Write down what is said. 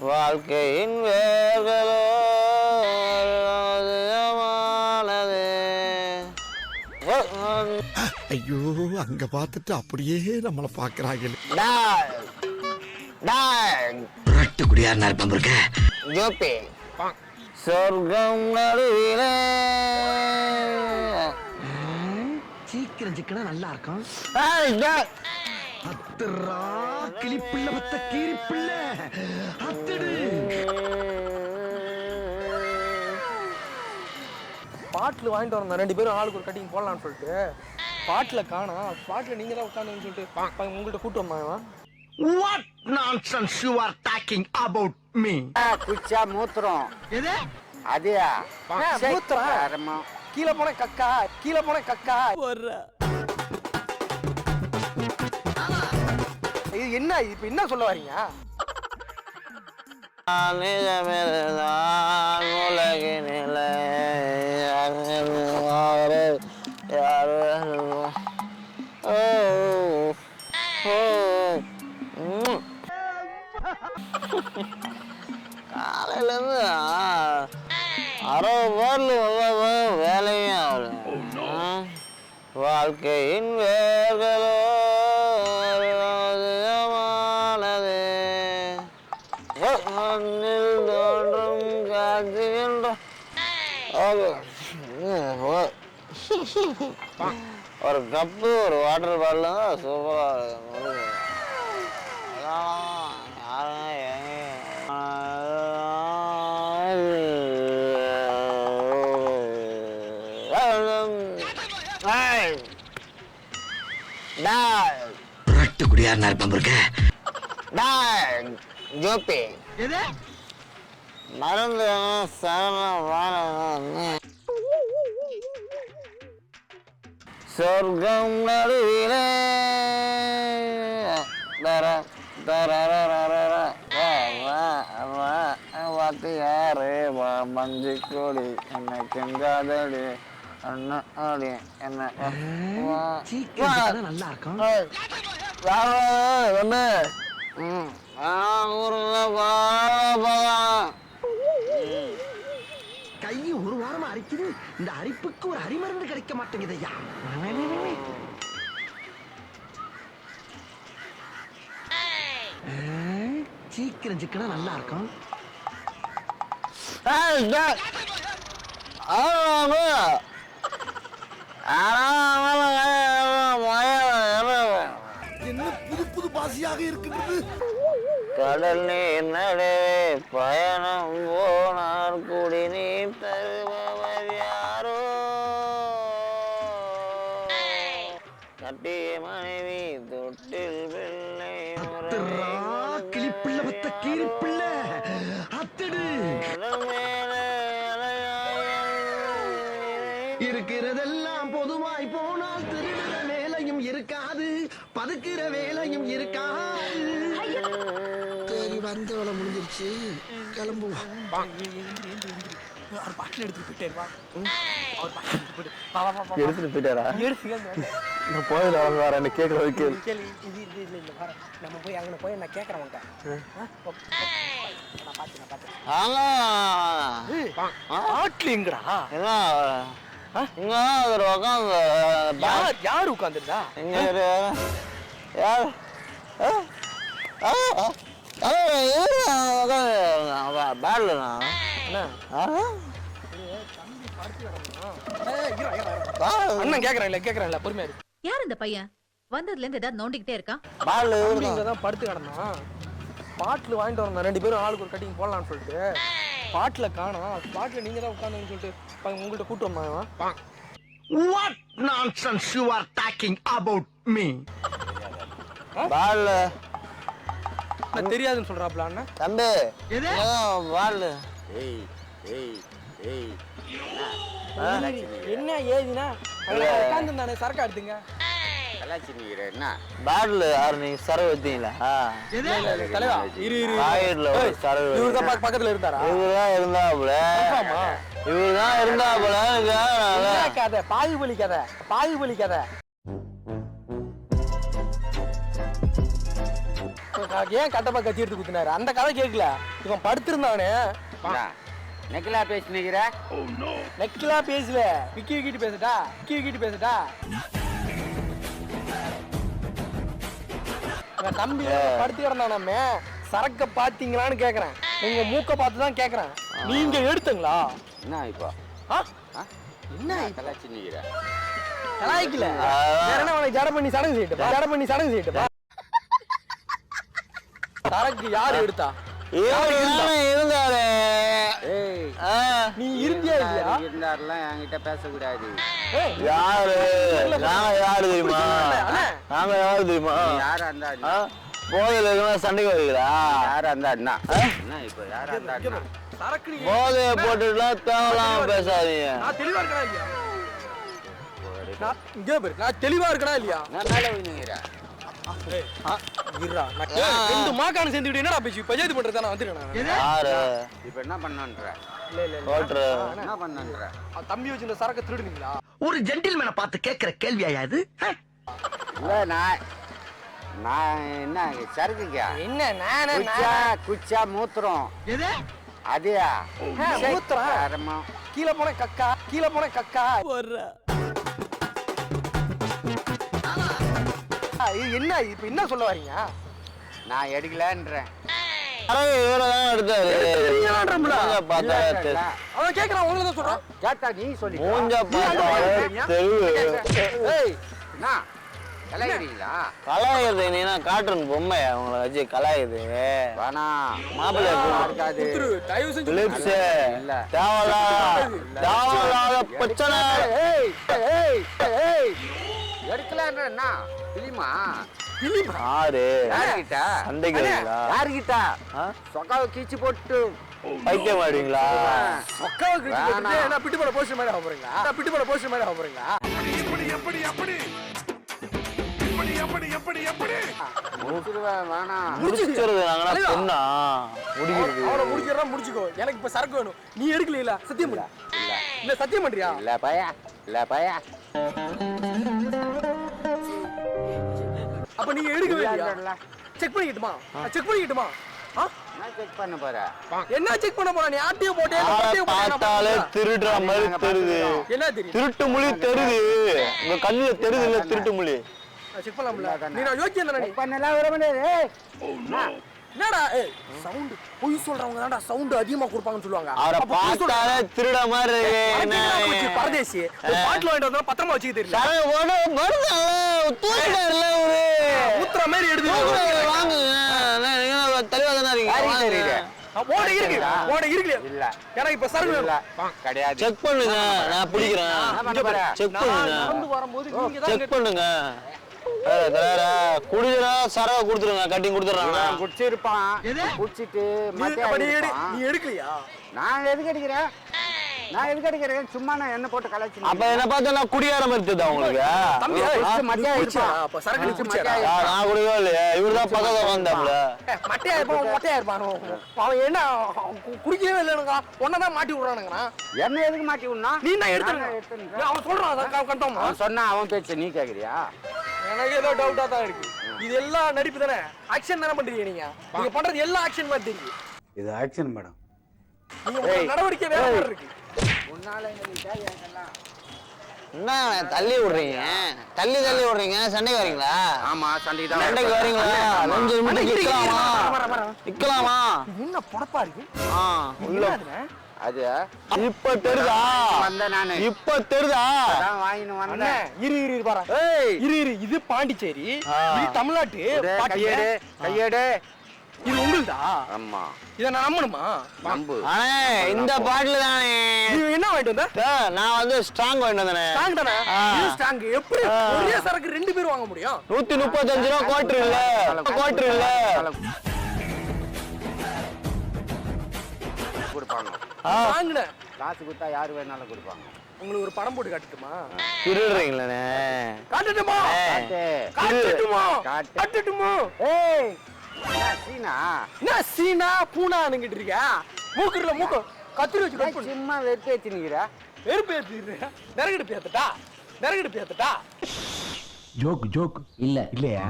வாழ்க்கையின் வேர்களோ ஐயோ அங்க பார்த்துட்டு அப்படியே நம்மளை பாக்குறாங்க. குடியார் இருப்பம் இருக்க ஜோப்பி சொர்க்கம் நடுவிலே சீக்கிரம் சிக்கனா நல்லா இருக்கும். அத்துறா கிளிப்பிள்ள மத்த கீரிப்பிள்ள அத்துடு. பாட்டில் வாங்கிட்டு வரணும் 2 பேரும் ஆளுக்கு ஒரு கட்டிங் போடலான்னு சொல்லிட்டு பாட்டில் காணோம். பாட்டில் நீங்கள் தான் உட்காந்துன்னு சொல்லிட்டு உங்கள்கிட்ட கூட்டு வந்தாங்க. What nonsense you are talking about me? குச்சா மூத்திரம் எது அதியா மூத்திரம் கீழே போன கக்கா கீழே போன கக்கா இது என்ன இப்ப என்ன சொல்ல வரீங்க? உலகினில காலையில இருந்து 60 பாட்டில் வேலையும் ஆகல. வாழ்க்கையின் வேர்களோ தோன்றும் காட்சிகின்ற ஒரு கப்பு ஒரு வாட்டர் பாட்டில் தான் சூப்பராக இருக்கும். குடியார் இருப்பம் இருக்க ஜோப்பி மறந்து சொர்க்கம் நடுவிலே வாத்தியாரே மஞ்சு கோடி என்ன கெங்காதடி அண்ணா ஆடி என்ன நல்லா இருக்கும். ஒண்ணு கை ஒரு வாரமா அரிக்குது. இந்த அரிப்புக்கு ஒரு அரிமருந்து கிடைக்க மாட்டேங்குது ஐயா. சீக்கிரம் சிக்கனா நல்லா இருக்கும். என்ன புது புது பாசியாக இருக்கின்றது. கடல் நீர் நடுவே பயணம் போனார் குடிநீர் தருபவர் யாரோ கட்டிய மனைவி தொட்டில் பிள்ளை கிளிப்பிள்ள மத்த கீரிப்பிள்ள அத்தடு இருக்கிறதெல்லாம் பொதுவாய் போனால் திருடுற வேலையும் இருக்காது, பதுக்கிற வேலையும் இருக்காது. சரி வந்த வேலை முடிஞ்சிருச்சு, கிளம்புவோம். அவர் பாட்டில் எடுத்துட்டு போயிட்டாரு. எடுத்துட்டு போயிட்டாரா? நான் போயில வர என்ன கேட்கறது நம்ம போய் அங்கே போய் நான் கேட்கறேன். பாட்டிலிங்கடா இங்க ஒரு உட்காந்து யார் உட்காந்துருந்தா இங்க யார் பேட்லண்ணா அண்ணன் கேக்குறேன் பொறுமையா இருக்கு. யார் இந்த பையன்? வந்ததுல இருந்து ஏதாவது நோண்டிக்கிட்டே இருக்கான். தான் படுத்து கிடந்தான். பாட்டில் வாங்கிட்டு வரணும் 2 பேரும் ஆளுக்கு ஒரு கட்டிங் போடலான்னு சொல்லிட்டு பாட்டில் காணோம். பாட்டில் நீங்க தான் உட்காந்துன்னு சொல்லிட்டு உங்கள்கிட்ட கூட்டு வந்தாங்க. What nonsense you are talking about me? பால் தெரியாதுன்னு சொல்றாப்ல அண்ணா. தம்பி பால் என்ன ஏதினா உட்காந்துருந்தானே சரக்கு எடுத்துங்க. பாட்டில் யாரு நீங்க சரவு வச்சீங்களா? பக்கத்துல இருந்தாரா? இவருதான் இருந்தாப்புல கதை பாகுபலி கதை ஏன் கட்டப்பா கத்தி எடுத்து குத்துனாரு அந்த கதை கேட்கல. இவன் படுத்திருந்தானே நெக்கிலா பேசினுக்கிற. நெக்கிலா பேசல, விக்கி விக்கிட்டு பேசுடா, விக்கி விக்கிட்டு பேசுடா. தம்பி படுத்து கிடந்தானே சரக்க பாத்தீங்களான்னு கேக்குறேன். உங்க மூக்க பார்த்து தான் கேக்குறேன். நீங்க எடுத்துங்களா? என்ன இப்போ என்ன கலாச்சி நிக்கிற? கலாய்க்கல. வேற என்ன உனக்கு ஜட பண்ணி சடங்கு செய்யட்டுப்பா, ஜட பண்ணி சடங்கு செய்யட்டுப்பா. சரக்கு யாரு எடுத்தா? இருந்தாரு. நீ இருந்தியா இல்லையா? இருந்தாருலாம் என்கிட்ட பேசக்கூடாது. யாரு நாங்க யாரு தெரியுமா? நாங்க யாரு தெரியுமா? யாரா இருந்தா போதையில இருக்கா சண்டைக்கு வருகிறா? யாரா இருந்தா என்ன இப்போ யாரா இருந்தா சரக்கு போதைய போட்டுலாம் தேவலாம் பேசாதீங்க. நான் தெளிவா இருக்கனா இல்லையா? இங்கே பாரு, நான் தெளிவா இருக்கனா இல்லையா? நான் மேல போய் நிக்கிறேன். இருடா, நான் ரெண்டு மாக்கான சேர்ந்துக்கிட்டு என்னடா பேசி பஞ்சாயத்து பண்றதா நான் வந்துருக்கேன். யாரு இப்போ என்ன பண்ணன்ற? இல்ல இல்ல ஓட்டுற என்ன பண்ணன்ற? தம்பி வச்சு இந்த சரக்கு திருடுனீங்களா? ஒரு ஜென்டில்மேனை பார்த்து கேட்கிற கேள்வியா இது? இல்ல நான் என்ன சரக்குக்கா என்ன நானே குச்சா மூத்திரம் எது? அதையா மூத்திரம் கீழே போன கக்கா, கீழே போன கக்கா. என்ன இப்ப என்ன சொல்ல வரீங்க? நான் எடுக்கலன்றேன். இவரதான் எடுத்தாரு. பார்த்தா அவன் கேக்குறான், உங்களை தான் சொல்றான். கேட்டா நீ சொல்லி மூஞ்ச பார்த்தா தெருவு ஏய் என்ன கலாய்க்கிறீங்களா? கலாயுது. நீனா காட்டுறன் பொம்மை அவங்கள வச்சு கலாயுது. வேணா மாப்பிள்ளை இருக்காது. தயவு செஞ்சு லிப்ஸ் இல்ல தேவையில்லாத பிரச்சனை. எடுக்கலன்ற என்ன தெரியுமா? யாரு யாருகிட்ட சண்டைக்கு வரீங்களா? யாருகிட்ட சொக்காவை கீச்சு போட்டு பைத்தியம் ஆடுவீங்களா? சொக்காவை கிழிச்சு போட்டுட்டு என்ன பிட்டு போட போஸ்டர் மாதிரி ஆக போறீங்களா? பிட்டு போட போஸ்டர் மாதிரி ஆக போறீங்களா? முடிச்சிருவேன். வேணாம் முடிச்சுக்கிறது நாங்களா பொண்ணா முடிக்கிறது. அவனை முடிக்கிறதா முடிச்சுக்கோ. எனக்கு இப்ப சரக்கு வேணும். நீ எடுக்கல சத்தியம் பண்ணு. இல்ல சத்தியம் பண்றியா? இல்ல பையா இல்ல பையா. அப்ப நீங்க எடுக்கவே இல்லையா? செக் பண்ணிக்கிட்டுமா? செக் பண்ணிக்கிட்டுமா? நான் செக் பண்ண போறேன். என்ன செக் பண்ண போற? நீ ஆட்டியோ போட்டே பார்த்தாலே திருடுற மாதிரி தெரியுது. என்ன தெரியும்? திருட்டு மொழி தெரியுது. உங்க கண்ணுல தெரியுது இல்ல திருட்டு மொழி? செக் பண்ணலாம்ல. நீ நான் யோக்கியம் தானே? செக் பண்ணலாம் வர முடியாது. என்னடா ஏய் சவுண்ட் பொய் சொல்றவங்க தான்டா சவுண்ட் அதிகமா கொடுப்பாங்கன்னு சொல்லுவாங்க. அவரை பார்த்தாலே திருட மாதிரி இருக்கு. பரதேசி ஒரு பாட்டில் வாங்கிட்டு வந்தா பத்திரமா வச்சுக்க தெரியல. ஊத்துற மாதிரி எடுத்து வாங்குங்க. தெளிவா தானே இருக்கீங்க. ஓட இருக்கு ஓட இருக்கு இல்ல எனக்கு இப்ப சர்வ் இல்ல கிடையாது. செக் பண்ணுங்க, நான் பிடிக்கிறேன். செக் பண்ணுங்க, நடந்து வரும்போது நீங்க தான் செக் பண்ணுங்க. குடிக்கிறா சரவை கொடுத்துருங்க, கட்டிங் கொடுத்துறாங்க. குடிச்சிருப்பான். குடிச்சிட்டு நீ எடுக்கலையா? நான் எதுக்கு அடிக்கிறேன்? நான் எதுக்கு அடிக்கிறேன்? சும்மா நான் என்ன போட்டு கலாய்ச்சி. அப்ப என்ன பார்த்தா நான் குடியார மாதிரி தெரியுதா உங்களுக்கு? மத்தியா இருப்பான். அப்ப சரக்கு குடிச்சா நான் குடிக்கவே இல்லையா? இவருதான் பக்கத்துல வந்தாப்ல. மட்டையா இருப்பான், மொட்டையா இருப்பான். அவன் என்ன குடிக்கவே இல்லைனுங்க, ஒன்னதான் மாட்டி விடுறானுங்கண்ணா. என்ன எதுக்கு மாட்டி விடனா? நீ தான் எடுத்துருங்க. அவன் சொல்றான் கண்டோம். அவன் சொன்னா அவன் பேச்சு நீ கேக்குறியா? எனக்கு ஏதோ டவுட்டா தான் இருக்கு. இது எல்லாம் நடிப்பு தானே, ஆக்ஷன் தானே பண்றீங்க நீங்க. நீங்க பண்றது எல்லா ஆக்ஷன் மாதிரி தெரியுது. இது ஆக்ஷன் மேடம். நீங்க நடவடிக்கை வேற மாதிரி இருக்கு. உன்னால எல்லாம் என்ன தள்ளி விடுறீங்க? தள்ளி விடுறீங்க. சண்டைக்கு வரீங்களா? ஆமா சண்டைக்கு தான். சண்டைக்கு வரீங்களா? கொஞ்சம் நிமிடம் நிக்கலாமா? என்ன பொடப்பா இருக்கு? உள்ள அது இப்ப தெரியுதா? வந்த நானு இப்ப தெரியுதா? அதான் வாங்கிட்டு வந்தேன். இரு பாரு. இரு இது பாண்டிச்சேரி, இது தமிழ்நாட்டு. கையேடு கையேடு. இது உங்களுதா? ஆமா. இத நான் நம்பணுமா? நம்பு. இந்த பாட்டில் தானே. நீ என்ன வாங்கிட்டு வந்த? நான் வந்து ஸ்ட்ராங் வாங்கிட்டு வந்தேன். ஸ்ட்ராங் தானே? இது ஸ்ட்ராங். எப்படி ஒரே சரக்கு ரெண்டு பேர் வாங்க முடியும்? 135 ரூபா குவார்டர் இல்ல. குவார்டர் இல்ல. கொடுப்பாங்க. வாங்குன காசு கொடுத்தா யாரு வேணாலும் கொடுப்பாங்க. உங்களுக்கு ஒரு படம் போட்டு காட்டுட்டுமா? திருடுறீங்களே. காட்டுட்டுமா? காட்டு. காட்டுட்டுமா? காட்டு. காட்டுட்டுமா? ஏய் என்ன சீனா? என்ன சீனா பூனானுங்கிட்டு இருக்க? மூக்குல மூக்கு கத்திரி வச்சு கட் பண்ணு. சும்மா வெறுத்து வச்சு நிக்கிற. வெறுப்பு ஏத்திடுற. நரகடு பேத்தட்டா? நரகடு பேத்தட்டா? ஜோக் இல்லையா?